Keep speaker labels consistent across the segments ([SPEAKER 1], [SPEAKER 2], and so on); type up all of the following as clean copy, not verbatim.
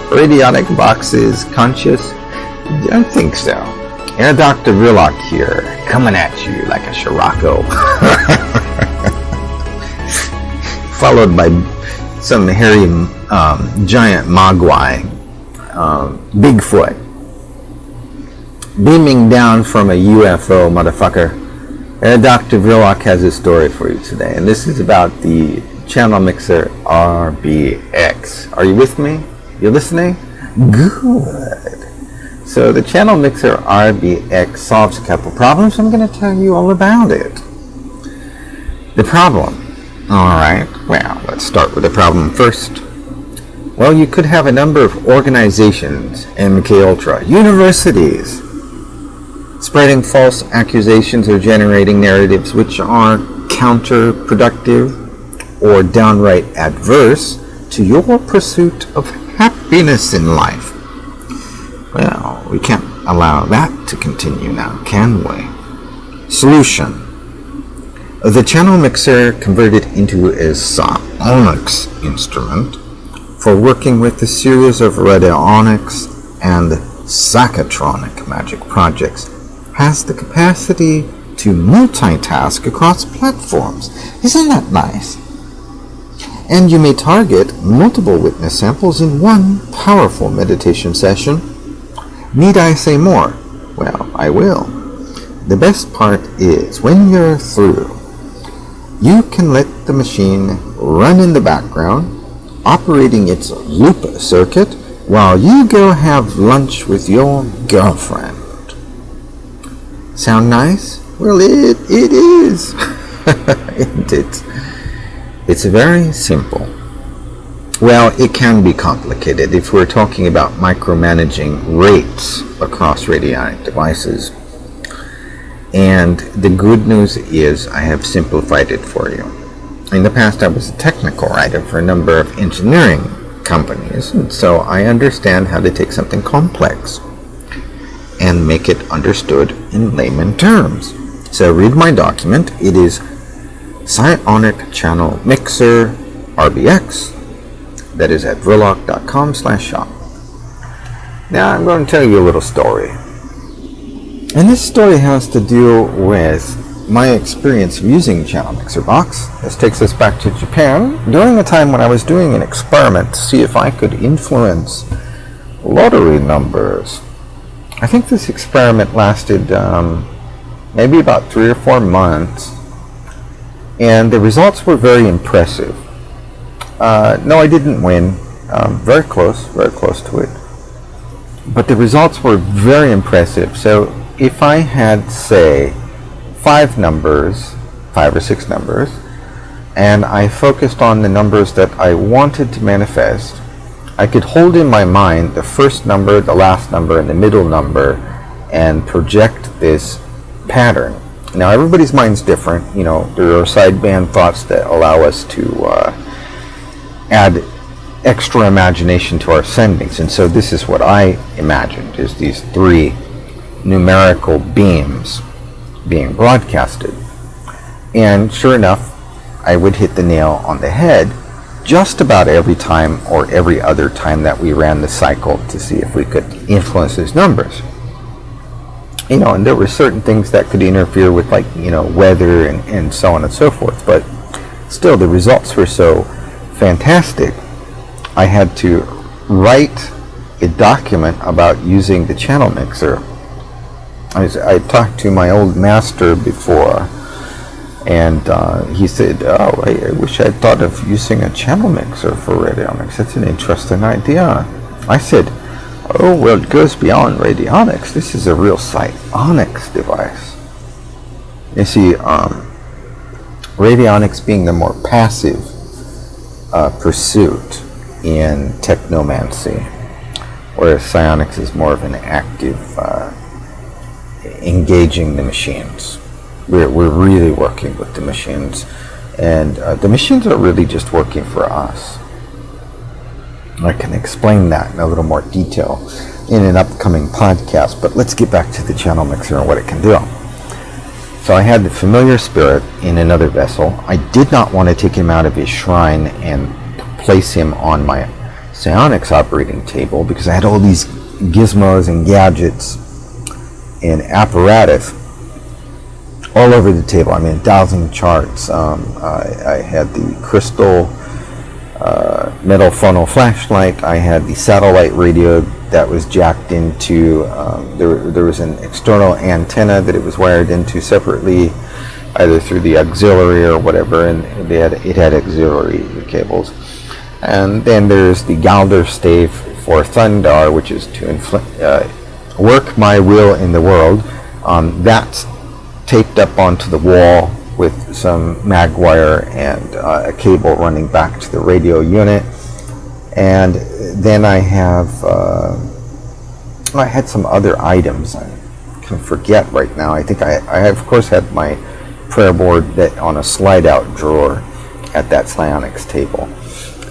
[SPEAKER 1] Radionic boxes conscious? Don't think so. Herr Doktor Vrilock here, coming at you like a Scirocco. Followed by some hairy giant mogwai, Bigfoot, beaming down from a UFO, motherfucker. Herr Doktor Vrilock has a story for you today, and this is about the channel mixer RBX. Are you with me? You listening? Good. So the channel mixer RBX solves a couple problems. I'm going to tell you all about it. The problem. Alright, well, let's start with the problem first. Well, you could have a number of organizations, MK Ultra, universities, spreading false accusations or generating narratives which are counterproductive or downright adverse to your pursuit of happiness in life. Well, we can't allow that to continue now, can we? Solution. The channel mixer converted into a psionics instrument for working with a series of radionics and psychotronic magic projects has the capacity to multitask across platforms. Isn't that nice? And you may target multiple witness samples in one powerful meditation session. Need I say more? Well, I will. The best part is when you're through, you can let the machine run in the background, operating its loop circuit, while you go have lunch with your girlfriend. Sound nice? Well, it is. Isn't it? It's very simple. Well, it can be complicated if we're talking about micromanaging rates across radionic devices. And the good news is I have simplified it for you. In the past, I was a technical writer for a number of engineering companies, and so I understand how to take something complex and make it understood in layman terms. So read my document. It is Psionic Channel Mixer RBX. That is at vrilock.com/shop. Now I'm going to tell you a little story. And this story has to do with my experience of using the channel mixer box. This takes us back to Japan during a time when I was doing an experiment to see if I could influence lottery numbers. I think this experiment lasted maybe about 3 or 4 months, and the results were very impressive. No, I didn't win. Very close to it. But the results were very impressive. So if I had, say, 5 or 6 numbers, and I focused on the numbers that I wanted to manifest, I could hold in my mind the first number, the last number, and the middle number, and project this pattern. Now, everybody's mind's different. You know, there are sideband thoughts that allow us to add extra imagination to our sendings, and so this is what I imagined, is these 3 numerical beams being broadcasted. And sure enough, I would hit the nail on the head just about every time or every other time that we ran the cycle to see if we could influence these numbers. You know, and there were certain things that could interfere with, like, you know, weather and so on and so forth, but still the results were so fantastic. I had to write a document about using the channel mixer. I talked to my old master before, and he said, "Oh, I wish I'd thought of using a channel mixer for radionics. That's an interesting idea." I said, "Oh, well, it goes beyond radionics. This is a real psionics device." You see, radionics being the more passive pursuit in technomancy, whereas psionics is more of an active engaging the machines. We're really working with the machines, and the machines are really just working for us. I can explain that in a little more detail in an upcoming podcast, but let's get back to the channel mixer and what it can do. So I had the familiar spirit in another vessel. I did not want to take him out of his shrine and place him on my psionics operating table, because I had all these gizmos and gadgets and apparatus all over the table. I mean, dowsing charts. I had the crystal metal funnel flashlight. I had the satellite radio that was jacked into, there was an external antenna that it was wired into separately, either through the auxiliary or whatever, and it had auxiliary cables. And then there's the Galder stave for Thundar, which is to work my will in the world. That's taped up onto the wall with some mag wire and a cable running back to the radio unit. And then I had some other items. I can forget right now. I think I of course had my prayer board that on a slide out drawer at that psionics table.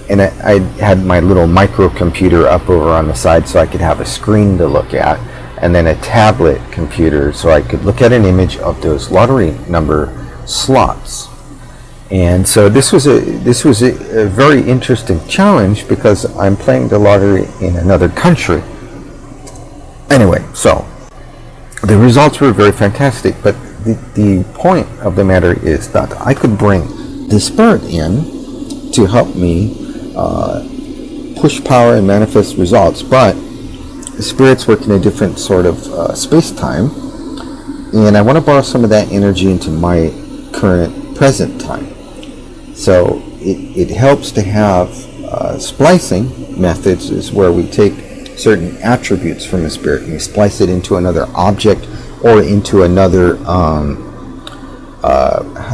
[SPEAKER 1] And I had my little microcomputer up over on the side so I could have a screen to look at, and then a tablet computer so I could look at an image of those lottery number slots. And so this was a very interesting challenge, because I'm playing the lottery in another country. Anyway, so the results were very fantastic, but the point of the matter is that I could bring the spirit in to help me push power and manifest results, but the spirits work in a different sort of space-time, and I want to borrow some of that energy into my current present time. So it helps to have splicing methods, is where we take certain attributes from a spirit and we splice it into another object or into another how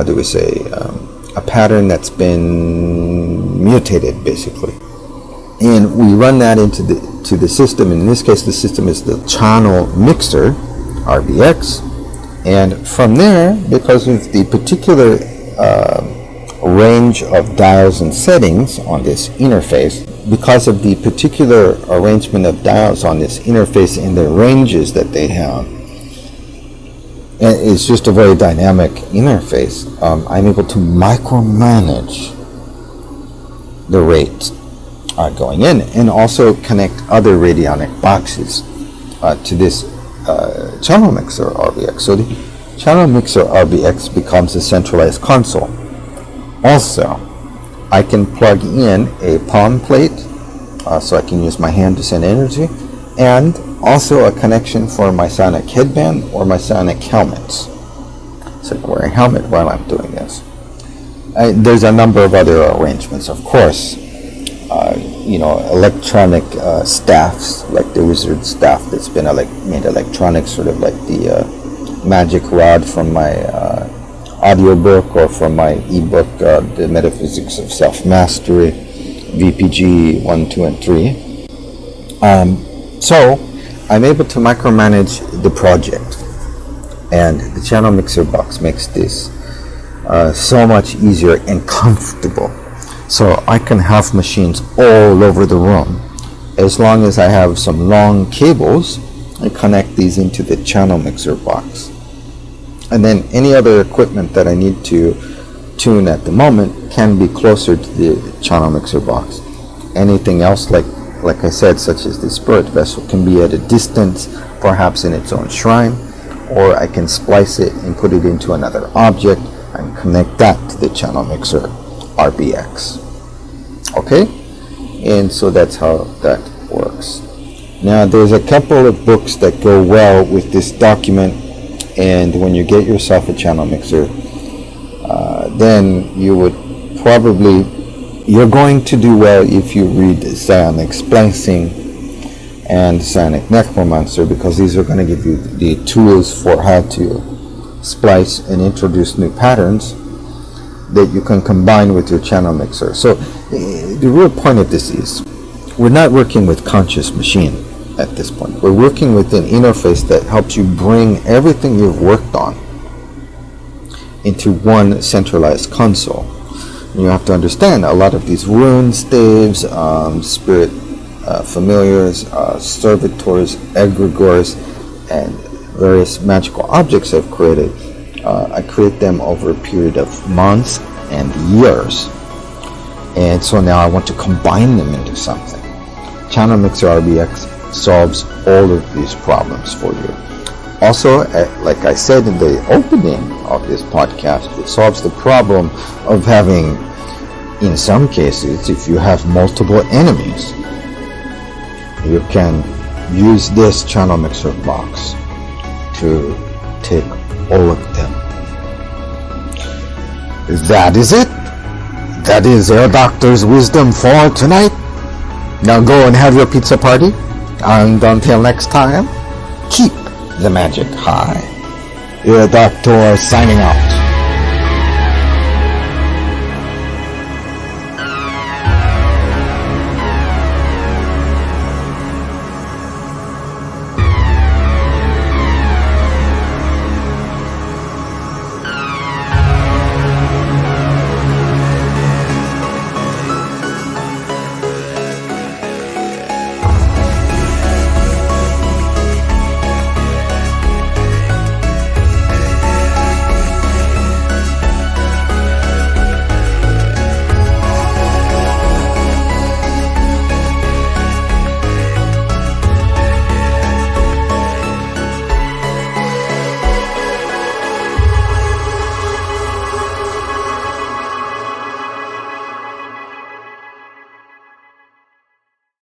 [SPEAKER 1] do we say, a pattern that's been mutated, basically. And we run that into the system. In this case, the system is the channel mixer, RBX. And from there, because of the particular range of dials and settings on this interface, because of the particular arrangement of dials on this interface and the ranges that they have, and it's just a very dynamic interface, I'm able to micromanage the rates going in, and also connect other radionic boxes to this channel mixer RBX. So the channel mixer RBX becomes a centralized console. Also, I can plug in a palm plate, so I can use my hand to send energy, and also a connection for my psionic headband or my psionic helmets. So I can wear a helmet while I'm doing this. There's a number of other arrangements, of course. Electronic staffs, like the wizard staff that's been made electronic, sort of like the magic rod from my audiobook, or from my ebook, The Metaphysics of Self-Mastery, VPG 1, 2, and 3. So I'm able to micromanage the project, and the channel mixer box makes this so much easier and comfortable. So I can have machines all over the room, as long as I have some long cables. I connect these into the channel mixer box, and then any other equipment that I need to tune at the moment can be closer to the channel mixer box. Anything else, like I said, such as the spirit vessel, can be at a distance, perhaps in its own shrine, or I can splice it and put it into another object and connect that to the channel mixer RBX. Okay, and so that's how that works. Now there's a couple of books that go well with this document, and when you get yourself a channel mixer, then you're going to do well if you read Psionic Splicing and Psionic Necromancy, because these are going to give you the tools for how to splice and introduce new patterns that you can combine with your channel mixer. So the real point of this is, we're not working with conscious machine at this point. We're working with an interface that helps you bring everything you've worked on into one centralized console. And you have to understand, a lot of these rune staves, spirit familiars, servitors, egregores, and various magical objects I've created I create them over a period of months and years. And so now I want to combine them into something. Channel Mixer RBX solves all of these problems for you. Also, like I said in the opening of this podcast, it solves the problem of having, in some cases, if you have multiple enemies, you can use this Channel Mixer box to take all of them. That is it. That is Herr Doctor's wisdom for tonight. Now go and have your pizza party. And until next time, keep the magic high. Herr Doctor signing out.